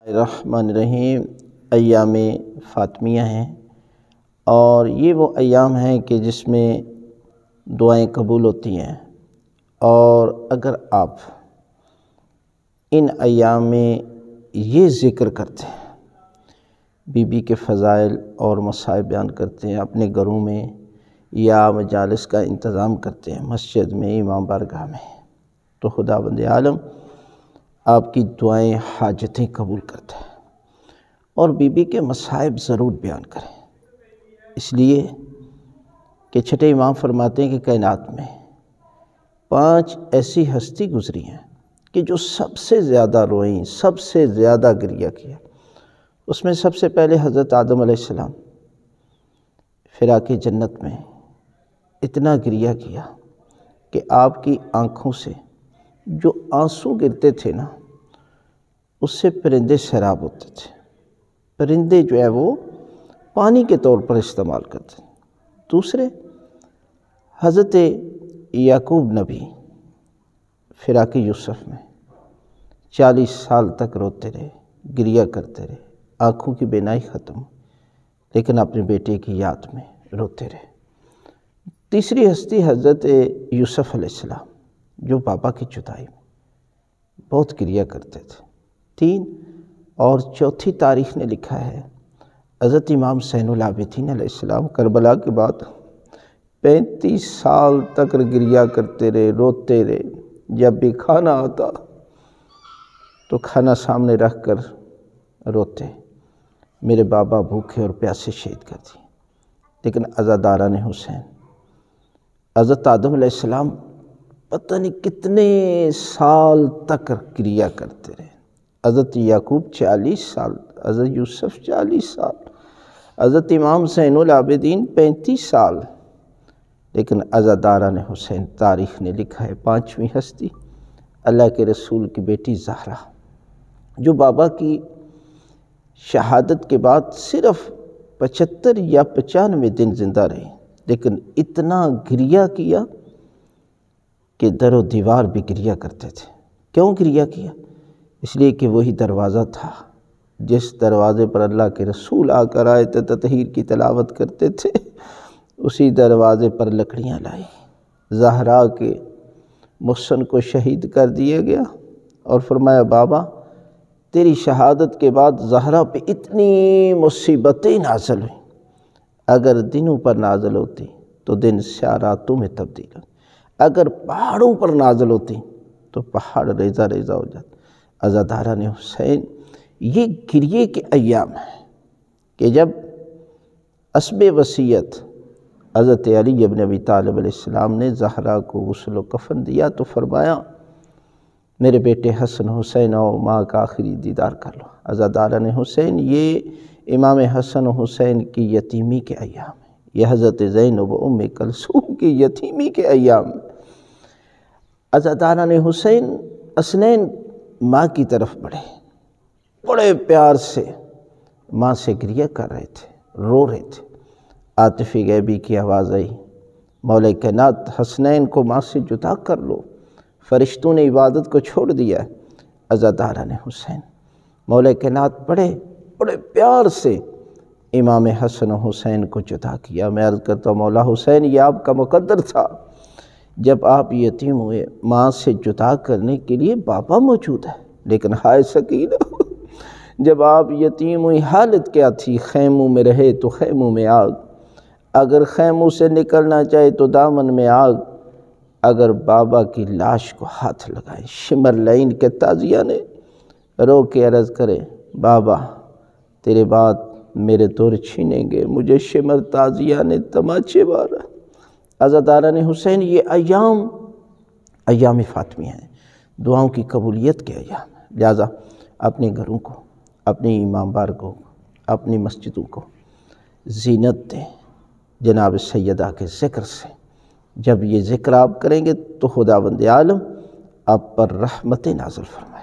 الرحمن الرحیم ایام فاطمیہ ہیں، اور یہ وہ ایام ہیں کہ جس میں دعائیں قبول ہوتی ہیں۔ اور اگر آپ ان ایام میں یہ ذکر کرتے ہیں، بی بی کے فضائل اور مصائب بیان کرتے ہیں، اپنے گھروں میں یا مجالس کا انتظام کرتے ہیں، مسجد میں، امام بارگاہ میں، تو خداوند عالم آپ کی دعائیں، حاجتیں قبول کرتا ہے۔ اور بی بی کے مصائب ضرور بیان کریں، اس لیے کہ چھٹے امام فرماتے ہیں کہ کائنات میں 5 ایسی ہستی گزری ہیں کہ جو سب سے زیادہ روئیں، سب سے زیادہ گریہ کیا۔ اس میں سب سے پہلے حضرت آدم علیہ السلام فراق جنت میں اتنا گریہ کیا کہ آپ کی آنکھوں سے جو آنسو گرتے تھے نا، اس سے پرندے سیراب ہوتے تھے۔ پرندے جو ہے وہ پانی کے طور پر استعمال کرتے تھے۔ دوسرے، حضرت یعقوب نبی فراق یوسف میں 40 سال تک روتے رہے، گریہ کرتے رہے، آنکھوں کی بینائی ختم، لیکن اپنے بیٹے کی یاد میں روتے رہے۔ تیسری ہستی حضرت یوسف علیہ السلام، جو بابا کی جدائی میں بہت گریہ کرتے تھے۔ 3 اور چوتھی تاریخ نے لکھا ہے حضرت امام زین العابدین علیہ السلام کربلا کے بعد 35 سال تک گریہ کرتے رہے، روتے رہے۔ جب بھی کھانا آتا تو کھانا سامنے رکھ کر روتے، میرے بابا بھوکے اور پیاسے شہید کر دیے۔ لیکن عزاداران حسین، حضرت آدم علیہ السلام پتہ نہیں کتنے سال تک گریہ کرتے رہے۔ حضرت یعقوب 40 سال، حضرت یوسف 40 سال، حضرت امام زین العابدین 35 سال۔ لیکن عزاداران حسین، تاریخ نے لکھا ہے 5ویں ہستی اللہ کے رسول کی بیٹی زہرا، جو بابا کی شہادت کے بعد صرف 75 یا 95 دن زندہ رہی، لیکن اتنا گریہ کیا کہ در و دیوار بھی گریہ کرتے تھے۔ کیوں گریہ کیا؟ اس لیے کہ وہی دروازہ تھا جس دروازے پر اللہ کے رسول آ کر آیت تطہیر کی تلاوت کرتے تھے، اسی دروازے پر لکڑیاں لائی۔ زہرا کے محسن کو شہید کر دیا گیا اور فرمایا بابا تیری شہادت کے بعد زہرا پہ اتنی مصیبتیں نازل ہوئیں، اگر دنوں پر نازل ہوتی تو دن سیاہ راتوں میں تبدیل ہوتی، اگر پہاڑوں پر نازل ہوتی تو پہاڑ ریزہ ریزہ ہو جاتا۔ عزاداران حسین، یہ گریہ کے ایام ہیں کہ جب عصب وصیت حضرت علی بن ابی طالب علیہ السلام نے زہرا کو غسل و کفن دیا تو فرمایا میرے بیٹے حسن حسین اور ماں کا آخری دیدار کر لو۔ عزاداران حسین، یہ امام حسن حسین کی یتیمی کے ایام ہیں، یہ حضرت زینب و ام کلثوم کی یتیمی کے ایام ہیں۔ عزاداران حسین حسنین ماں کی طرف بڑے پیار سے ماں سے گریہ کر رہے تھے، رو رہے تھے۔ عاطف غیبی کی آواز آئی، مولا کائنات حسنین کو ماں سے جدا کر لو، فرشتوں نے عبادت کو چھوڑ دیا ہے۔ عزاداران حسین، مولا کائنات بڑے پیار سے امام حسن و حسین کو جدا کیا۔ میں عرض کرتا ہوں مولا حسین، یہ آپ کا مقدر تھا، جب آپ یتیم ہوئے ماں سے جدا کرنے کے لیے بابا موجود ہے، لیکن ہائے سکینہ، جب آپ یتیم ہوئی حالت کیا تھی؟ خیموں میں رہے تو خیموں میں آگ، اگر خیموں سے نکلنا چاہے تو دامن میں آگ، اگر بابا کی لاش کو ہاتھ لگائے۔ شمر لعین کے تازیہ نے رو کے عرض کرے بابا تیرے بعد میرے دور چھینیں گے، مجھے شمر تازیہ نے تماچے مارا۔ عزاداران حسین، یہ ایام فاطمیہ ہیں، دعاؤں کی قبولیت کے ایام ہیں، لہٰذا اپنے گھروں کو، اپنی امام بارگاہوں کو، اپنی مسجدوں کو زینت دیں جناب سیدہ کے ذکر سے۔ جب یہ ذکر آپ کریں گے تو خداوند عالم آپ پر رحمتیں نازل فرمائے۔